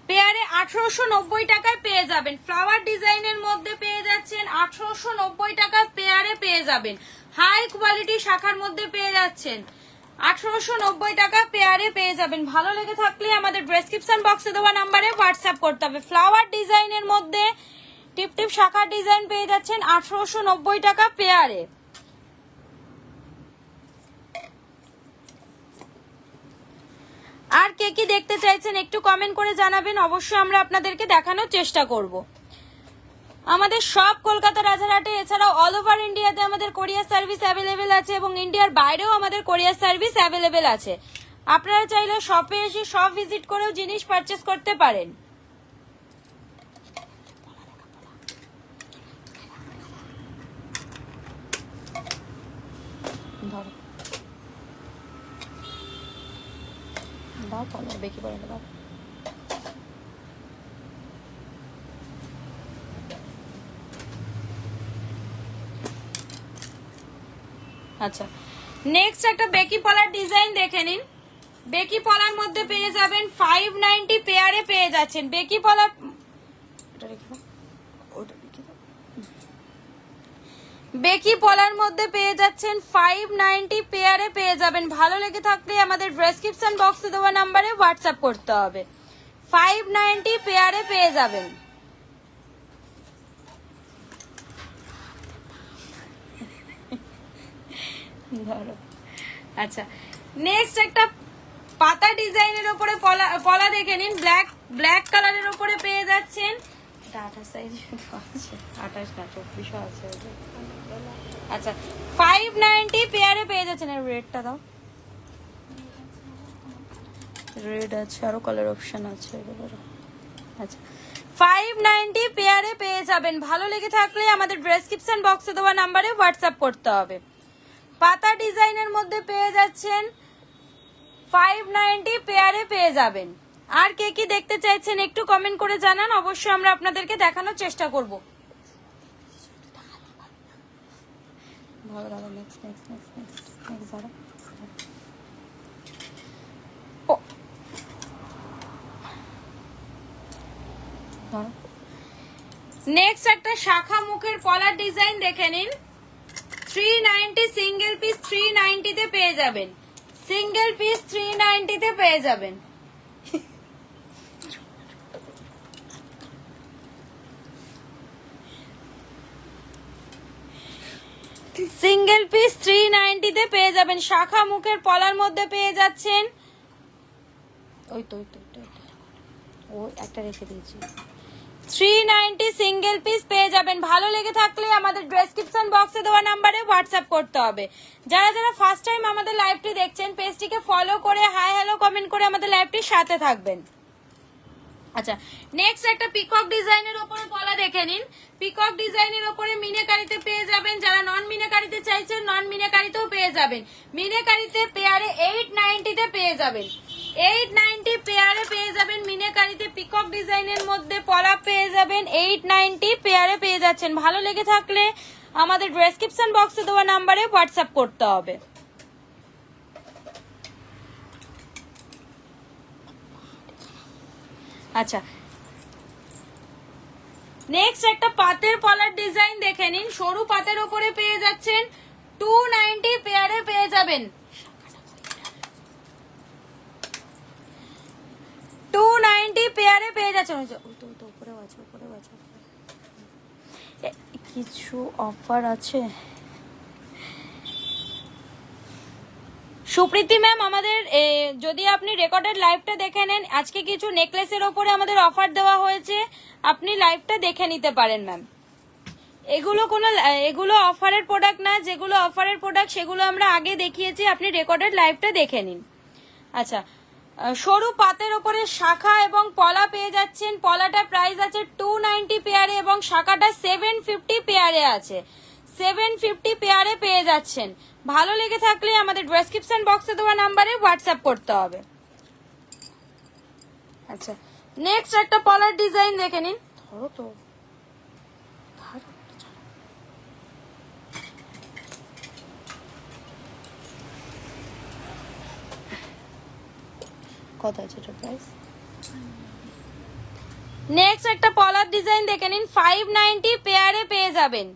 Speaker 1: পেয়ারে 1890 টাকায় পেয়ে যাবেন। ফ্লাওয়ার ডিজাইনের মধ্যে পেয়ে যাচ্ছেন 1890 টাকা পেয়ারে পেয়ে যাবেন। হাই কোয়ালিটি শাখার মধ্যে পেয়ে যাচ্ছেন 1890 টাকা পেয়ারে পেয়ে যাবেন। ভালো লেগে থাকলে আমাদের ডেসক্রিপশন বক্সে দেওয়া নাম্বারে হোয়াটসঅ্যাপ করতে হবে। ফ্লাওয়ার ডিজাইনের মধ্যে টিপ টিপ শাখার ডিজাইন পেয়ে যাচ্ছেন 1890 টাকা পেয়ারে। আর কে কি দেখতে চাইছেন একটু কমেন্ট করে জানাবেন, অবশ্যই আমরা আপনাদেরকে দেখানোর চেষ্টা করব। আমাদের সব কলকাতা রাজারহাটে, এছাড়াও অল ওভার ইন্ডিয়াতে আমাদের কোরিয়ার সার্ভিস অ্যাভেলেবেল আছে, এবং ইন্ডিয়ার বাইরেও আমাদের কোরিয়ার সার্ভিস অ্যাভেলেবেল আছে। আপনারা চাইলে শপে এসে শপ ভিজিট করেও জিনিস পারচেস করতে পারেন। বেকি পলাটা দাও। আচ্ছা, নেক্সট একটা বেকি পলার ডিজাইন দেখে নিন। বেকি পলার মধ্যে পেয়ে যাবেন 590 পেয়ারে পেয়ে যাচ্ছেন। বেকি পলার বেকি পলার মধ্যে পেয়ে যাচ্ছেন 590 পেয়ারে পেয়ে যাবেন। ভালো লেগে থাকলে আমাদের ডেসক্রিপশন বক্সে দেওয়া নাম্বারে হোয়াটসঅ্যাপ করতে হবে। 590 পেয়ারে পেয়ে যাবেন। আচ্ছা, নেক্সট একটা পাতা ডিজাইনের উপরে পলা দেখে নিন। ব্ল্যাক কালারের উপরে পেয়ে যাচ্ছেন। 28 সাইজ শুধু আছে, 28 না 24 আছে। আচ্ছা, 590 পেয়ারে পেয়ে যাচ্ছেন। আর রেডটা দাও, রেড আছে, আরো কালার অপশন আছে। আচ্ছা, 590 পেয়ারে পেয়ে যাবেন। ভালো লেগে থাকলে আমাদের ডেসক্রিপশন বক্সে দেওয়া নাম্বারে হোয়াটসঅ্যাপ করতে হবে। পাতা ডিজাইনের মধ্যে পেয়ে যাচ্ছেন 590 পেয়ারে পেয়ে যাবেন। আর কে কি দেখতে চাইছেন একটু কমেন্ট করে জানান, অবশ্যই আমরা আপনাদেরকে দেখানোর চেষ্টা করব। নেক্সট একটা শাখা মুখের কলার ডিজাইন দেখে নিন। 390 সিঙ্গেল পিস 390 তে পেয়ে যাবেন। সিঙ্গেল পিস 390 তে পেয়ে যাবেন। সিঙ্গেল পিস 390 তে পেয়ে যাবেন। শাখা মুখের পলার মধ্যে পেয়ে যাচ্ছেন। ওই তো ও একটা রেখে দিয়েছি। 390 সিঙ্গেল পিস পেয়ে যাবেন। ভালো লেগে থাকলে আমাদের ডেসক্রিপশন বক্সে দেওয়া নাম্বারে হোয়াটসঅ্যাপ করতে হবে। যারা যারা ফার্স্ট টাইম আমাদের লাইভটি দেখছেন, পেজটিকে ফলো করে হাই হ্যালো কমেন্ট করে আমাদের লাইভটির সাথে থাকবেন। আচ্ছা, নেক্সট একটা পিকক ডিজাইনের উপরে পলা দেখে নিন। পিকক ডিজাইনের উপরে মিনাকারিতে পেয়ে যাবেন। যারা নন মিনাকারিতে চাইছেন, নন মিনাকারিতেও পেয়ে যাবেন। মিনাকারিতে পেয়ারে 890 তে পেয়ে যাবেন। 890 পেয়ারে পেয়ে যাবেন। মিনাকারিতে পিকক ডিজাইনের মধ্যে পলা পেয়ে যাবেন। 890 পেয়ারে পেয়ে যাচ্ছেন। ভালো লেগে থাকলে আমাদের ডেসক্রিপশন বক্সে দেওয়া নাম্বারে হোয়াটসঅ্যাপ করতে হবে। আচ্ছা, নেক্সট একটা পাতের পলার ডিজাইন দেখে নিন। সরু পাতের উপরে পেয়ে যাচ্ছেন। 290 পেয়ারে পেয়ে যাবেন। 290 পেয়ারে পেয়ে যাচ্ছেন। কিছু অফার আছে। সুপ্রীতি ম্যাম, আমাদের যদি আপনি রেকর্ডেড লাইভটা দেখে নেন, আজকে কিছু নেকলেসের ওপরে আমাদের অফার দেওয়া হয়েছে, আপনি লাইভটা দেখে নিতে পারেন ম্যাম। এগুলো অফারের প্রোডাক্ট না। যেগুলো অফারের প্রোডাক্ট সেগুলো আমরা আগে দেখিয়েছি, আপনি রেকর্ডেড লাইভটা দেখে নিন। আচ্ছা, সরু পাতের ওপরে শাখা এবং পলা পেয়ে যাচ্ছেন। পলাটা প্রাইস আছে 290 পেয়ারে এবং শাখাটা 750 পেয়ারে আছে। 750 পেয়ারে পেয়ে যাচ্ছেন। ভালো লেগে থাকলে আমাদের ডেসক্রিপশন বক্সে দেওয়া নাম্বারে হোয়াটসঅ্যাপ করতে হবে। আচ্ছা, নেক্সট একটা পলার ডিজাইন দেখে নিন। ধরো তো, কত আছে এটা প্রাইস? নেক্সট একটা পলার ডিজাইন দেখে নিন। 590 পেয়ারে পেয়ে যাবেন।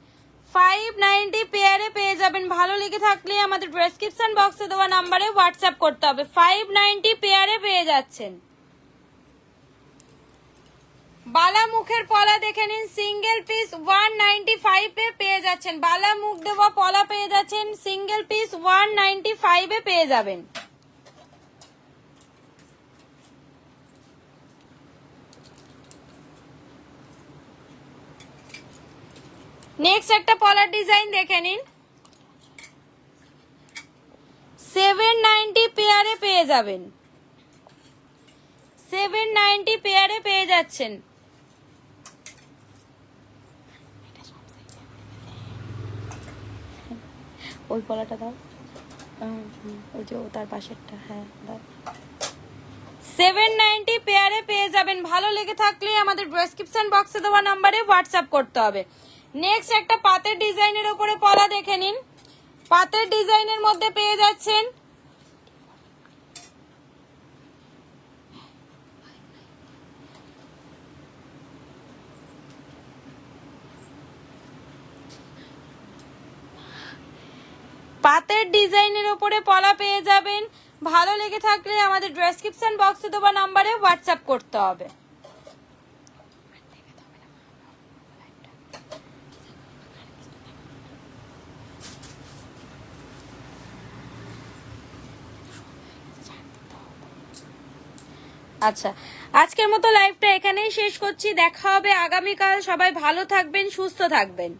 Speaker 1: 590 পেয়ারে পেয়ে যাবেন। ভালো লেগে থাকলে আমাদের ডেসক্রিপশন বক্সে দেওয়া নাম্বারে হোয়াটসঅ্যাপ করতে হবে। 590 পেয়ারে পেয়ে যাচ্ছেন। বালা মুখের পলা দেখে নিন। সিঙ্গেল পিস 195 এ পেয়ে যাচ্ছেন। বালা মুখ দেওয়া পলা পেয়ে যাচ্ছেন। সিঙ্গেল পিস 195 এ পেয়ে যাবেন। নেক্সট একটা পলার ডিজাইন দেখে নিন। 790 পেয়ারে পেয়ে যাবেন। 790 পেয়ারে পেয়ে যাচ্ছেন। ওই পলাটা দাও, ওই যে তার পাশেরটা। হ্যাঁ দাও। 790 পেয়ারে পেয়ে যাবেন। ভালো লেগে থাকলে আমাদের ডেসক্রিপশন বক্সে দেওয়া নাম্বারে হোয়াটসঅ্যাপ করতে হবে। নেক্সট একটা পাতের ডিজাইনের উপরে পলা দেখে নিন। পাতের ডিজাইনের মধ্যে পেয়ে যাচ্ছেন পাতের ডিজাইনের উপরে পলা পেয়ে যাবেন। ভালো লেগে থাকলে আমাদের ডেসক্রিপশন বক্সে দেওয়া নাম্বারে হোয়াটসঅ্যাপ করতে হবে। আচ্ছা, আজকের মতো লাইভটা এখানেই শেষ করছি। দেখা হবে আগামীকাল। সবাই ভালো থাকবেন, সুস্থ থাকবেন।